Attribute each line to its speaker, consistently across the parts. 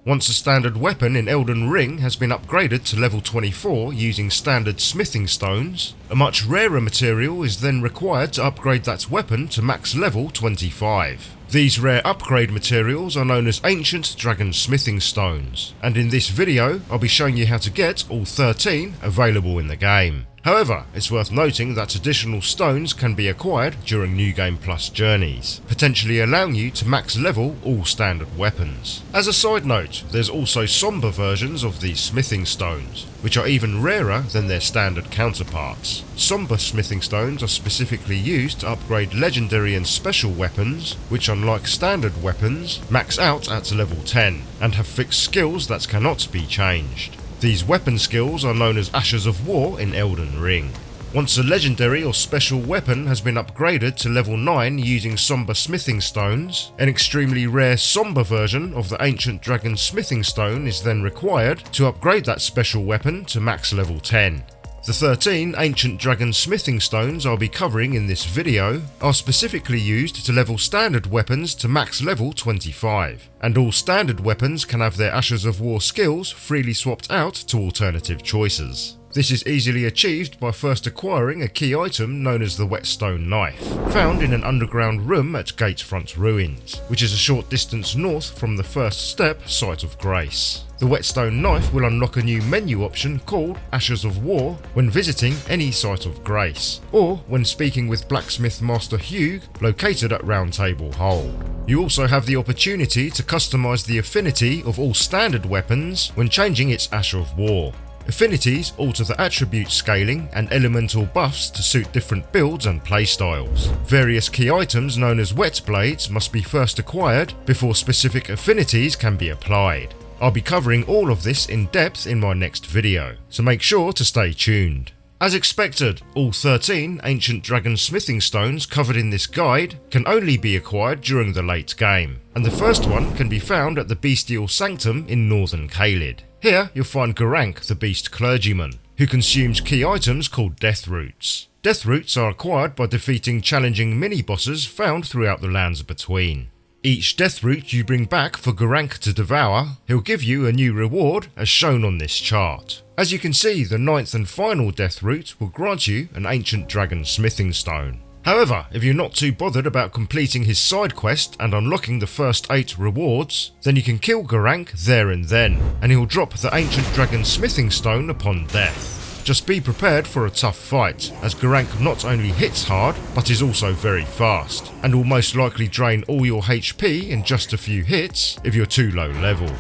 Speaker 1: Once a standard weapon in Elden Ring has been upgraded to level 24 using standard smithing stones, a much rarer material is then required to upgrade that weapon to max level 25. These rare upgrade materials are known as Ancient Dragon Smithing Stones, and in this video I'll be showing you how to get all 13 available in the game. However, it's worth noting that additional stones can be acquired during New Game Plus journeys, potentially allowing you to max level all standard weapons. As a side note, there's also somber versions of these smithing stones, which are even rarer than their standard counterparts. Somber Smithing Stones are specifically used to upgrade legendary and special weapons, which unlike standard weapons, max out at level 10, and have fixed skills that cannot be changed. These weapon skills are known as Ashes of War in Elden Ring. Once a legendary or special weapon has been upgraded to level 9 using Somber Smithing Stones, an extremely rare Somber version of the Ancient Dragon Smithing Stone is then required to upgrade that special weapon to max level 10. The 13 Ancient Dragon Smithing Stones I'll be covering in this video are specifically used to level standard weapons to max level 25, and all standard weapons can have their Ashes of War skills freely swapped out to alternative choices. This is easily achieved by first acquiring a key item known as the Whetstone Knife, found in an underground room at Gatefront Ruins, which is a short distance north from the first step Site of Grace. The Whetstone Knife will unlock a new menu option called Ashes of War when visiting any Site of Grace, or when speaking with Blacksmith Master Hugh located at Round Table Hold. You also have the opportunity to customise the affinity of all standard weapons when changing its Ash of War. Affinities alter the attribute scaling and elemental buffs to suit different builds and playstyles. Various key items known as wet blades must be first acquired before specific affinities can be applied. I'll be covering all of this in depth in my next video, so make sure to stay tuned. As expected, all 13 Ancient Dragon Smithing Stones covered in this guide can only be acquired during the late game, and the first one can be found at the Bestial Sanctum in Northern Caelid. Here you'll find Gurranq, the Beast Clergyman, who consumes key items called Death Roots. Death Roots are acquired by defeating challenging mini-bosses found throughout the Lands Between. Each Death Root you bring back for Gurranq to devour, he'll give you a new reward as shown on this chart. As you can see, the 9th and final Death Root will grant you an Ancient Dragon Smithing Stone. However, if you're not too bothered about completing his side quest and unlocking the first 8 rewards, then you can kill Gurranq there and then, and he'll drop the Ancient Dragon Smithing Stone upon death. Just be prepared for a tough fight, as Gurranq not only hits hard, but is also very fast, and will most likely drain all your HP in just a few hits if you're too low level.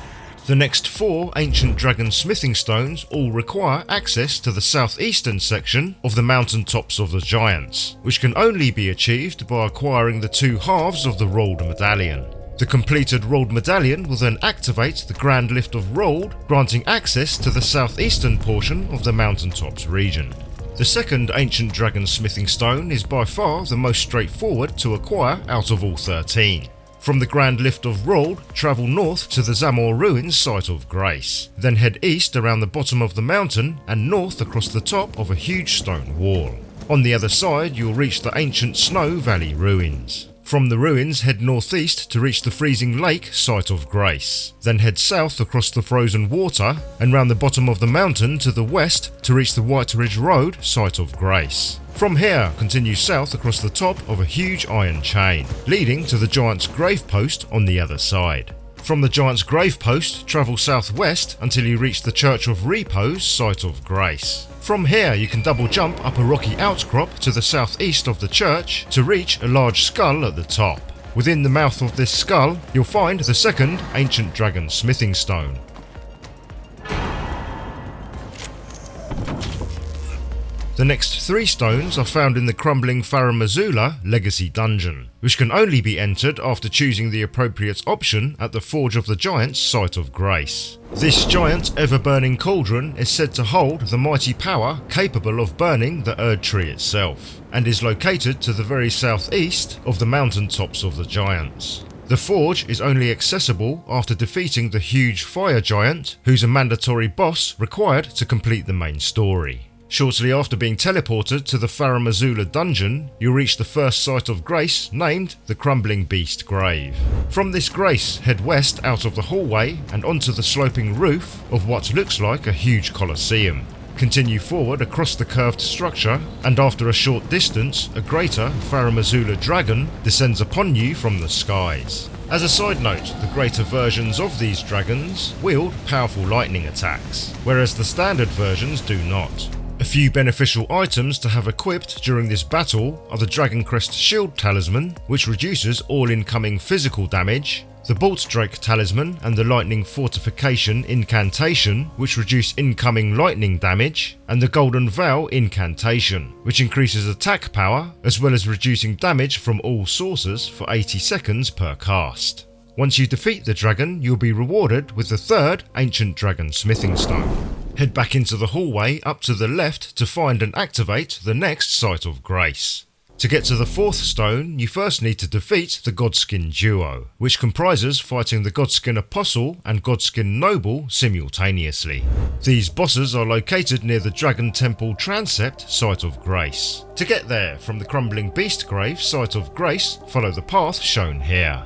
Speaker 1: The next 4 Ancient Dragon Smithing Stones all require access to the southeastern section of the Mountaintops of the Giants, which can only be achieved by acquiring the 2 halves of the Rolled Medallion. The completed Rolled Medallion will then activate the Grand Lift of Rolled, granting access to the southeastern portion of the Mountaintops region. The second Ancient Dragon Smithing Stone is by far the most straightforward to acquire out of all 13. From the Grand Lift of Rolled, travel north to the Zamor Ruins Site of Grace, then head east around the bottom of the mountain and north across the top of a huge stone wall. On the other side you'll reach the ancient Snow Valley Ruins. From the ruins head northeast to reach the freezing lake Site of Grace, then head south across the frozen water and round the bottom of the mountain to the west to reach the White Ridge Road Site of Grace. From here, continue south across the top of a huge iron chain, leading to the Giant's Grave Post on the other side. From the Giant's Grave Post, travel southwest until you reach the Church of Repose Site of Grace. From here you can double jump up a rocky outcrop to the southeast of the church to reach a large skull at the top. Within the mouth of this skull, you'll find the second Ancient Dragon Smithing Stone. The next 3 stones are found in the Crumbling Farum Azula Legacy Dungeon, which can only be entered after choosing the appropriate option at the Forge of the Giants Site of Grace. This giant ever-burning cauldron is said to hold the mighty power capable of burning the Erd Tree itself, and is located to the very southeast of the Mountaintops of the Giants. The forge is only accessible after defeating the huge fire giant, who's a mandatory boss required to complete the main story. Shortly after being teleported to the Farum Azula dungeon, you'll reach the first site of grace named the Crumbling Beast Grave. From this grace, head west out of the hallway and onto the sloping roof of what looks like a huge coliseum. Continue forward across the curved structure, and after a short distance, a greater Farum Azula dragon descends upon you from the skies. As a side note, the greater versions of these dragons wield powerful lightning attacks, whereas the standard versions do not. A few beneficial items to have equipped during this battle are the Dragon Crest Shield Talisman, which reduces all incoming physical damage, the Bolt Drake Talisman and the Lightning Fortification Incantation, which reduce incoming lightning damage, and the Golden Vow Incantation, which increases attack power, as well as reducing damage from all sources for 80 seconds per cast. Once you defeat the dragon, you'll be rewarded with the third Ancient Dragon Smithing Stone. Head back into the hallway up to the left to find and activate the next Site of Grace. To get to the fourth stone, you first need to defeat the Godskin duo, which comprises fighting the Godskin Apostle and Godskin Noble simultaneously. These bosses are located near the Dragon Temple Transept Site of Grace. To get there from the Crumbling Beast Grave Site of Grace, follow the path shown here.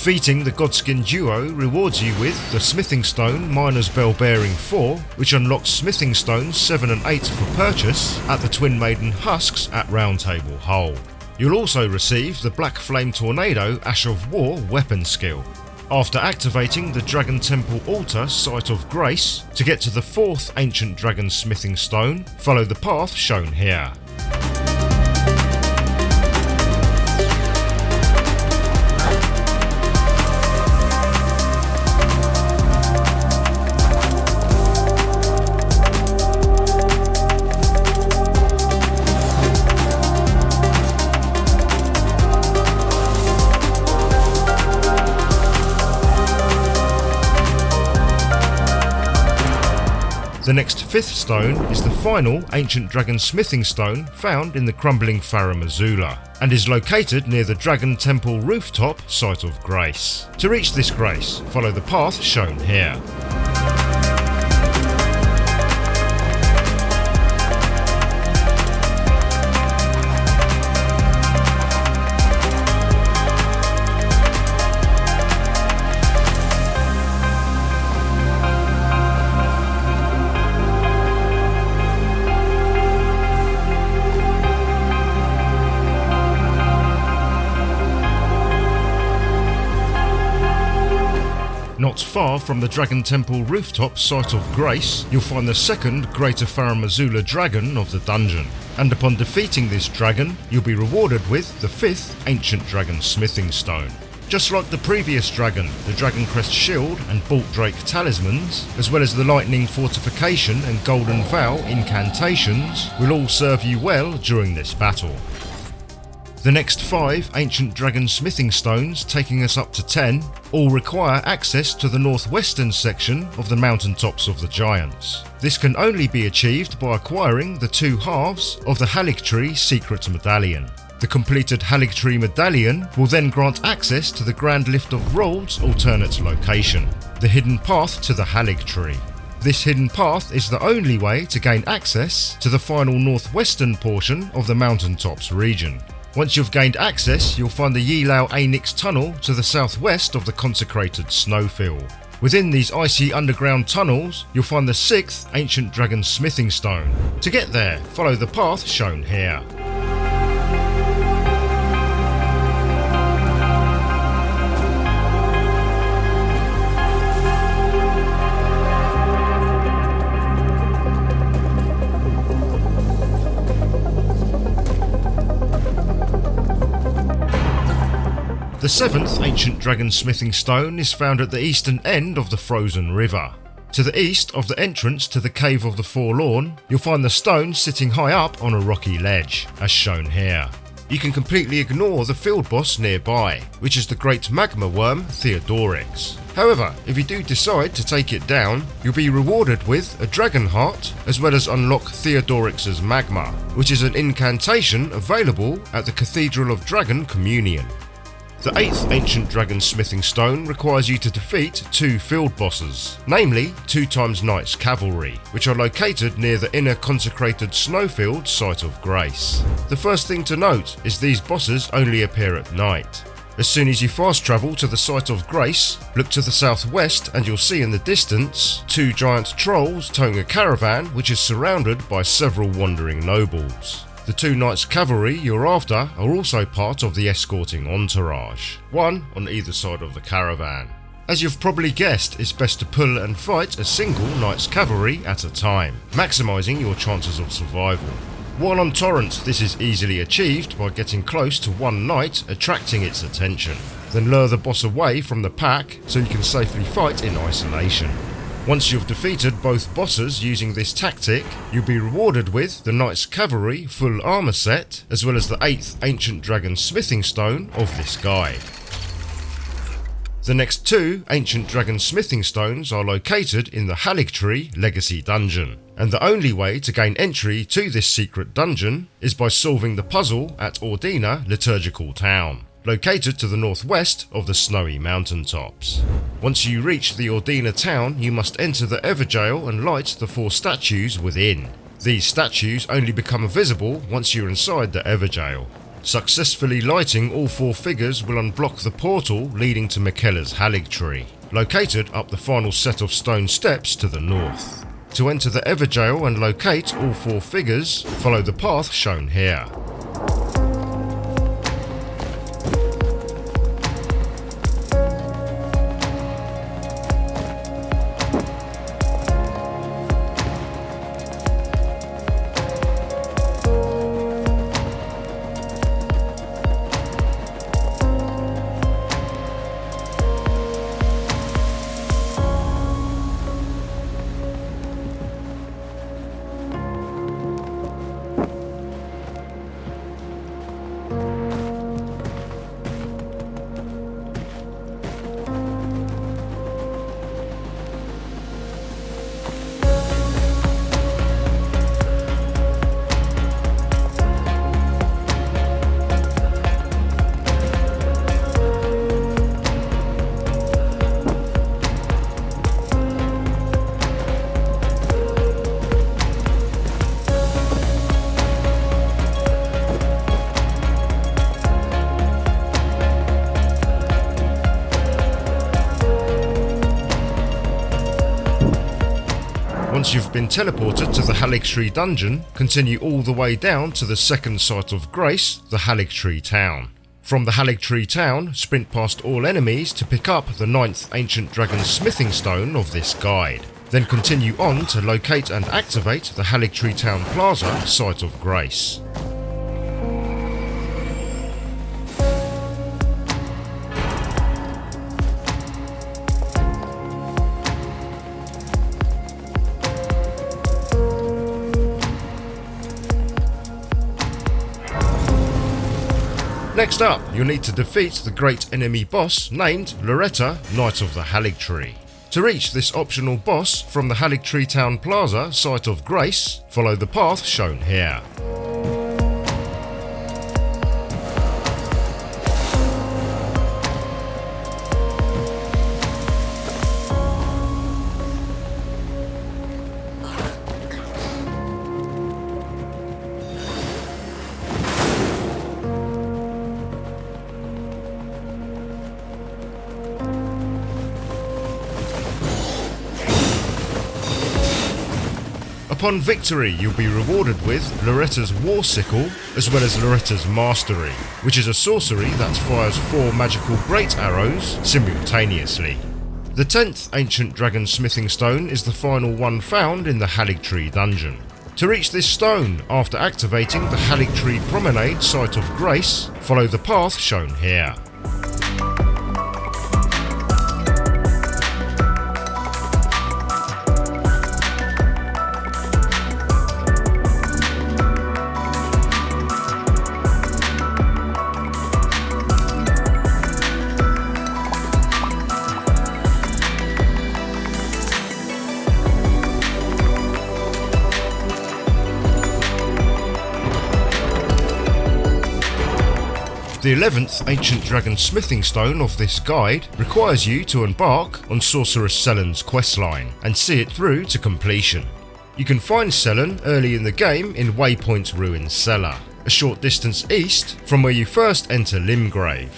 Speaker 1: Defeating the Godskin duo rewards you with the Smithing Stone Miner's Bell Bearing 4, which unlocks Smithing Stones 7 and 8 for purchase at the Twin Maiden Husks at Round Table Hold. You'll also receive the Black Flame Tornado Ash of War weapon skill. After activating the Dragon Temple Altar Site of Grace, to get to the fourth Ancient Dragon Smithing Stone, follow the path shown here. The next fifth stone is the final Ancient Dragon Smithing Stone found in the Crumbling Farum Azula, and is located near the Dragon Temple Rooftop Site of Grace. To reach this grace, follow the path shown here. Not far from the Dragon Temple Rooftop Site of Grace, you'll find the second Greater Farum Azula dragon of the dungeon, and upon defeating this dragon, you'll be rewarded with the fifth Ancient Dragon Smithing Stone. Just like the previous dragon, the Dragon Crest Shield and Bolt Drake Talismans, as well as the Lightning Fortification and Golden Vow Incantations, will all serve you well during this battle. The next 5 Ancient Dragon Smithing Stones, taking us up to 10, all require access to the northwestern section of the Mountaintops of the Giants. This can only be achieved by acquiring the 2 halves of the Haligtree Secret Medallion. The completed Haligtree Medallion will then grant access to the Grand Lift of Rold's alternate location, the hidden path to the Haligtree. This hidden path is the only way to gain access to the final northwestern portion of the Mountaintops region. Once you've gained access, you'll find the Yelough Anix tunnel to the southwest of the Consecrated Snowfield. Within these icy underground tunnels, you'll find the 6th Ancient Dragon Smithing Stone. To get there, follow the path shown here. The 7th Ancient Dragon Smithing Stone is found at the eastern end of the Frozen River. To the east of the entrance to the Cave of the Forlorn, you'll find the stone sitting high up on a rocky ledge, as shown here. You can completely ignore the field boss nearby, which is the great magma worm Theodorix. However, if you do decide to take it down, you'll be rewarded with a dragon heart, as well as unlock Theodorix's magma, which is an incantation available at the Cathedral of Dragon Communion. The 8th Ancient Dragon Smithing Stone requires you to defeat 2 field bosses, namely 2x Knight's Cavalry, which are located near the inner Consecrated Snowfield Site of Grace. The first thing to note is these bosses only appear at night. As soon as you fast travel to the Site of Grace, look to the southwest and you'll see in the distance 2 giant trolls towing a caravan which is surrounded by several wandering nobles. The 2 Knights Cavalry you're after are also part of the escorting entourage, one on either side of the caravan. As you've probably guessed, it's best to pull and fight a single Knights Cavalry at a time, maximising your chances of survival. While on Torrent, this is easily achieved by getting close to one knight, attracting its attention. Then lure the boss away from the pack so you can safely fight in isolation. Once you've defeated both bosses using this tactic, you'll be rewarded with the Knight's Cavalry full armour set, as well as the 8th Ancient Dragon Smithing Stone of this guide. The next 2 Ancient Dragon Smithing Stones are located in the Haligtree Legacy Dungeon, and the only way to gain entry to this secret dungeon is by solving the puzzle at Ordina Liturgical Town, located to the northwest of the snowy mountaintops. Once you reach the Ordina town, you must enter the Evergaol and light the 4 statues within. These statues only become visible once you're inside the Evergaol. Successfully lighting all 4 figures will unblock the portal leading to Miquella's Haligtree, located up the final set of stone steps to the north. To enter the Evergaol and locate all 4 figures, follow the path shown here. Once you've been teleported to the Haligtree dungeon, continue all the way down to the second site of grace, the Haligtree Town. From the Haligtree Town, sprint past all enemies to pick up the 9th Ancient Dragon Smithing Stone of this guide. Then continue on to locate and activate the Haligtree Town Plaza Site of Grace. Next up, you'll need to defeat the great enemy boss named Loretta Knight of the Haligtree. To reach this optional boss from the Haligtree Town Plaza Site of Grace, follow the path shown here. Upon victory, you'll be rewarded with Loretta's War Sickle, as well as Loretta's Mastery, which is a sorcery that fires 4 magical great arrows simultaneously. The 10th Ancient Dragon Smithing Stone is the final one found in the Haligtree dungeon. To reach this stone, after activating the Haligtree Promenade Site of Grace, follow the path shown here. The 11th Ancient Dragon Smithing Stone of this guide requires you to embark on Sorceress Sellen's questline and see it through to completion. You can find Sellen early in the game in Waypoint Ruins Cellar, a short distance east from where you first enter Limgrave.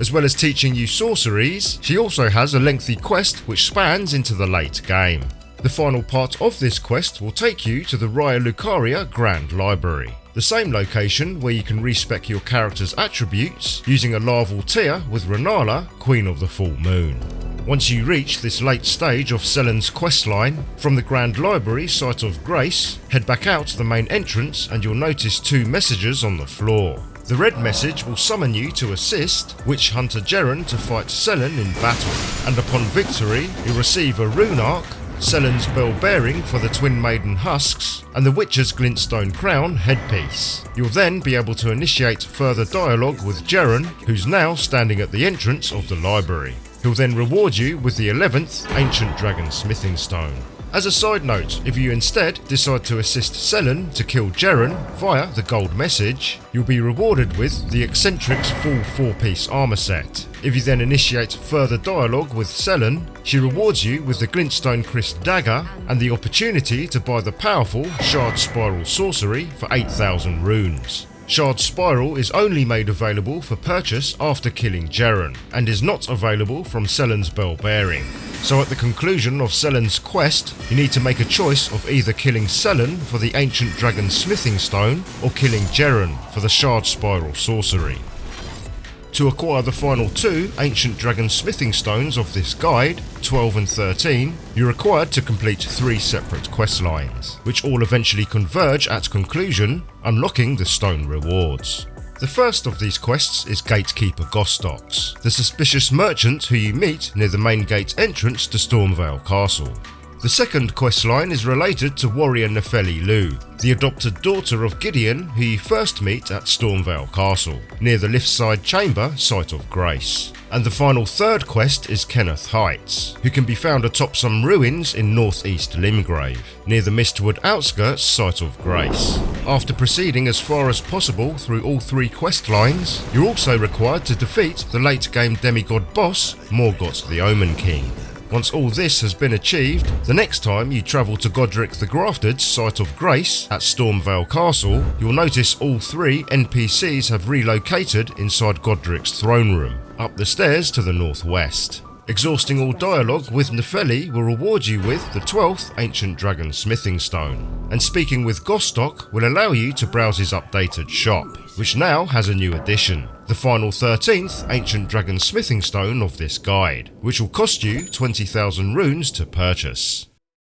Speaker 1: As well as teaching you sorceries, she also has a lengthy quest which spans into the late game. The final part of this quest will take you to the Raya Lucaria Grand Library, the same location where you can respec your character's attributes using a larval tier with Renala, Queen of the Full Moon. Once you reach this late stage of Sellen's questline, from the Grand Library Site of Grace, head back out the main entrance and you'll notice 2 messages on the floor. The red message will summon you to assist Witch Hunter Gurranq to fight Sellen in battle, and upon victory you'll receive a rune arc, Sellen's bell bearing for the Twin Maiden husks, and the Witcher's Glintstone Crown headpiece. You'll then be able to initiate further dialogue with Gurranq, who's now standing at the entrance of the library. He'll then reward you with the 11th Ancient Dragon Smithing Stone. As a side note, if you instead decide to assist Sellen to kill Gurranq via the gold message, you'll be rewarded with the Eccentric's full 4-piece armor set. If you then initiate further dialogue with Sellen, she rewards you with the Glintstone Chris dagger and the opportunity to buy the powerful Shard Spiral sorcery for 8,000 runes. Shard Spiral is only made available for purchase after killing Gurranq, and is not available from Sellen's bell bearing. So at the conclusion of Sellen's quest, you need to make a choice of either killing Sellen for the Ancient Dragon Smithing Stone or killing Gurranq for the Shard Spiral sorcery. To acquire the final 2 Ancient Dragon Smithing Stones of this guide, 12 and 13, you're required to complete 3 separate quest lines, which all eventually converge at conclusion, unlocking the stone rewards. The first of these quests is Gatekeeper Gostoc, the suspicious merchant who you meet near the main gate entrance to Stormvale Castle. The second questline is related to warrior Nepheli Loux, the adopted daughter of Gideon who you first meet at Stormvale Castle, near the Liftside Chamber Site of Grace. And the final third quest is Kenneth Haight, who can be found atop some ruins in northeast Limgrave, near the Mistwood outskirts Site of Grace. After proceeding as far as possible through all 3 quest lines, you're also required to defeat the late game demigod boss, Morgott the Omen King. Once all this has been achieved, the next time you travel to Godric the Grafted's Site of Grace at Stormvale Castle, you'll notice all 3 NPCs have relocated inside Godric's throne room, up the stairs to the northwest. Exhausting all dialogue with Nepheli will reward you with the 12th Ancient Dragon Smithing Stone, and speaking with Gostoc will allow you to browse his updated shop, which now has a new addition, the final 13th Ancient Dragon Smithing Stone of this guide, which will cost you 20,000 runes to purchase.